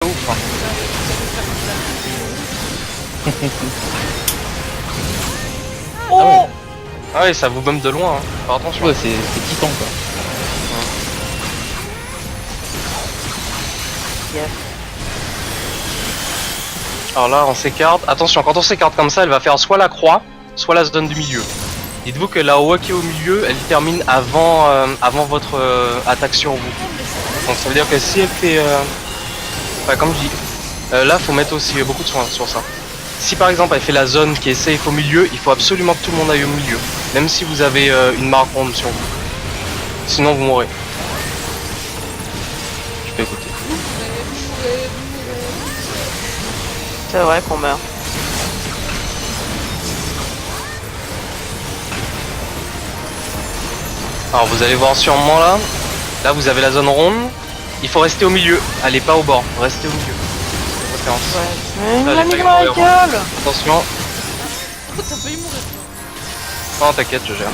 ouf. Hein. Oh. Ah ouais, ça vous bombe de loin. Hein. Faire attention. Ouais, c'est titan quoi. Yes. Alors là, on s'écarte. Attention, quand on s'écarte comme ça, elle va faire soit la croix, soit la zone du milieu. Dites-vous que la OA qui est au milieu, elle termine avant, avant votre attaque sur vous. Donc ça veut dire que si elle fait... Enfin, comme je dis, là, faut mettre aussi beaucoup de soin sur ça. Si par exemple elle fait la zone qui est safe au milieu, il faut absolument que tout le monde aille au milieu. Même si vous avez une marque ronde sur vous. Sinon vous mourrez. Je peux écouter. C'est vrai qu'on meurt. Alors vous allez voir sûrement là. Là vous avez la zone ronde. Il faut rester au milieu. Allez pas au bord. Restez au milieu. Préférence. Ouais. Mais il Là, m'a j'ai mis failli dans la mourir. gueule. Attention. Oh, t'as failli mourir toi. Non t'inquiète, je gère.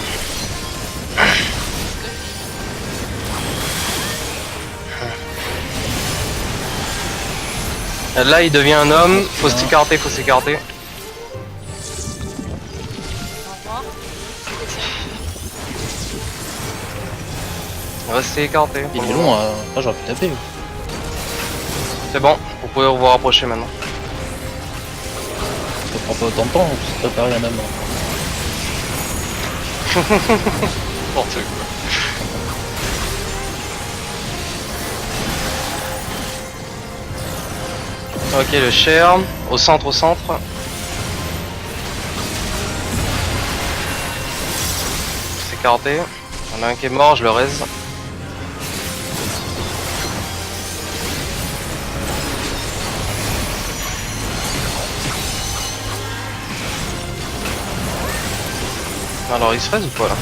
Là il devient un homme. Faut s'écarter, faut s'écarter. Au revoir. Restez écarté. Il est long, ah, j'aurais pu taper. C'est bon, vous pouvez vous rapprocher maintenant. Ça prend pas autant de temps pour se préparer un homme. N'importe quoi. Ok, le cher, au centre, au centre. S'écarter. Il y en a un qui est mort, je le raise. Alors il se raise ou pas là?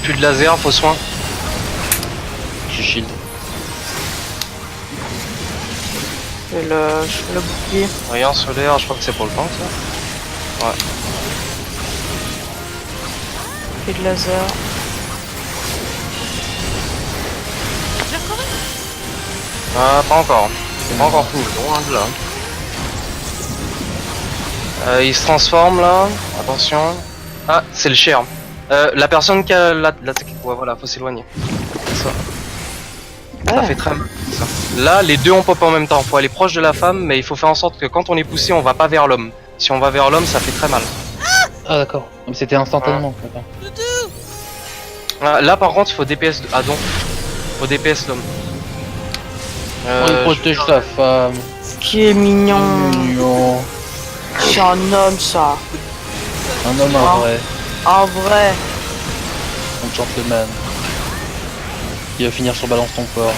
Plus de laser, faut soin. J'ai shield. Et le bouclier. Rien solaire, je crois que c'est pour le tank ça. Ouais. Et de laser. J'ai encore Ah, pas encore. C'est pas encore fini, loin de là. Il se transforme là, attention. Ah, c'est le cher. La personne qui a la... Ouais, voilà, faut s'éloigner. Ça. Ça fait très mal. Ça. Là, les deux on pop en même temps. Faut aller proche de la femme, mais il faut faire en sorte que quand on est poussé, on va pas vers l'homme. Si on va vers l'homme, ça fait très mal. Ah d'accord. Donc c'était instantanément. D'accord. Là, par contre, il faut DPS. Ah donc, faut DPS l'homme. On il protège sa femme. Qui est mignon. Mignon. C'est un homme ça. Un homme en vrai. En vrai. Un gentleman. Il va finir sur balance ton corps.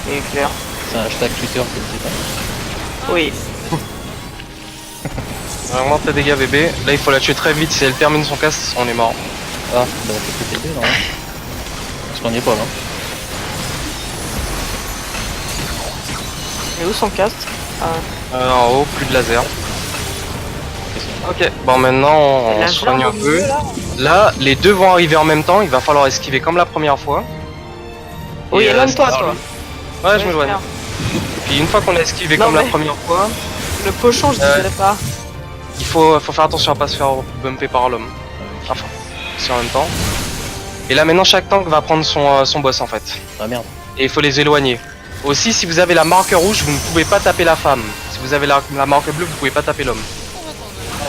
C'est clair. C'est un hashtag Twitter, je ne sais pas. Oui. Vraiment tes dégâts bébé. Là, il faut la tuer très vite. Si elle termine son cast, on est mort. Ah, bah c'est peut-être non. Parce qu'on y est pas là. Et où son cast? En haut, plus de laser. Ok, bon maintenant on soigne un peu. Là, les deux vont arriver en même temps, il va falloir esquiver comme la première fois. Oui, éloigne-toi toi. Ouais, je m'éloigne. Puis une fois qu'on a esquivé Non, comme mais... la première fois, Le pochon, je dirais pas. il faut faire attention à pas se faire bumper par l'homme. Enfin, c'est en même temps. Et là maintenant chaque tank va prendre son boss en fait. Ah merde. Et il faut les éloigner. Aussi, si vous avez la marque rouge, vous ne pouvez pas taper la femme. Si vous avez la marque bleue, vous pouvez pas taper l'homme.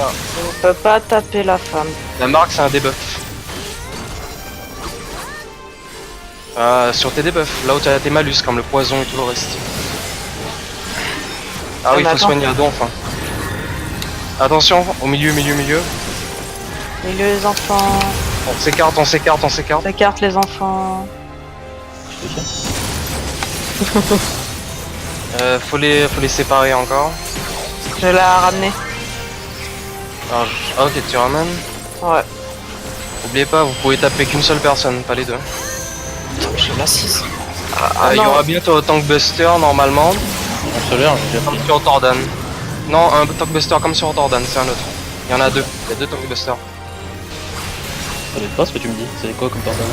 On peut pas taper la femme. La marque, c'est un debuff. Sur tes debuffs, là où tu as tes malus, comme le poison et tout le reste. Ah oui, il faut soigner à donf. Hein. Attention, au milieu. Milieu les enfants. On s'écarte. S'écarte les enfants. Faut les séparer encore. Je l'ai ramené. Alors, ok, tu ramènes. Ouais. N'oubliez pas, vous pouvez taper qu'une seule personne, pas les deux. J'ai la 6. Il y aura bientôt un Tankbuster normalement. En solaire, j'ai déjà Comme pris. sur Tordan. Non, un Tankbuster comme sur Tordan, c'est un autre. Il y en a deux. Il y a deux Tankbusters. Ça doit être pas ce que tu me dis. C'est quoi comme pardon?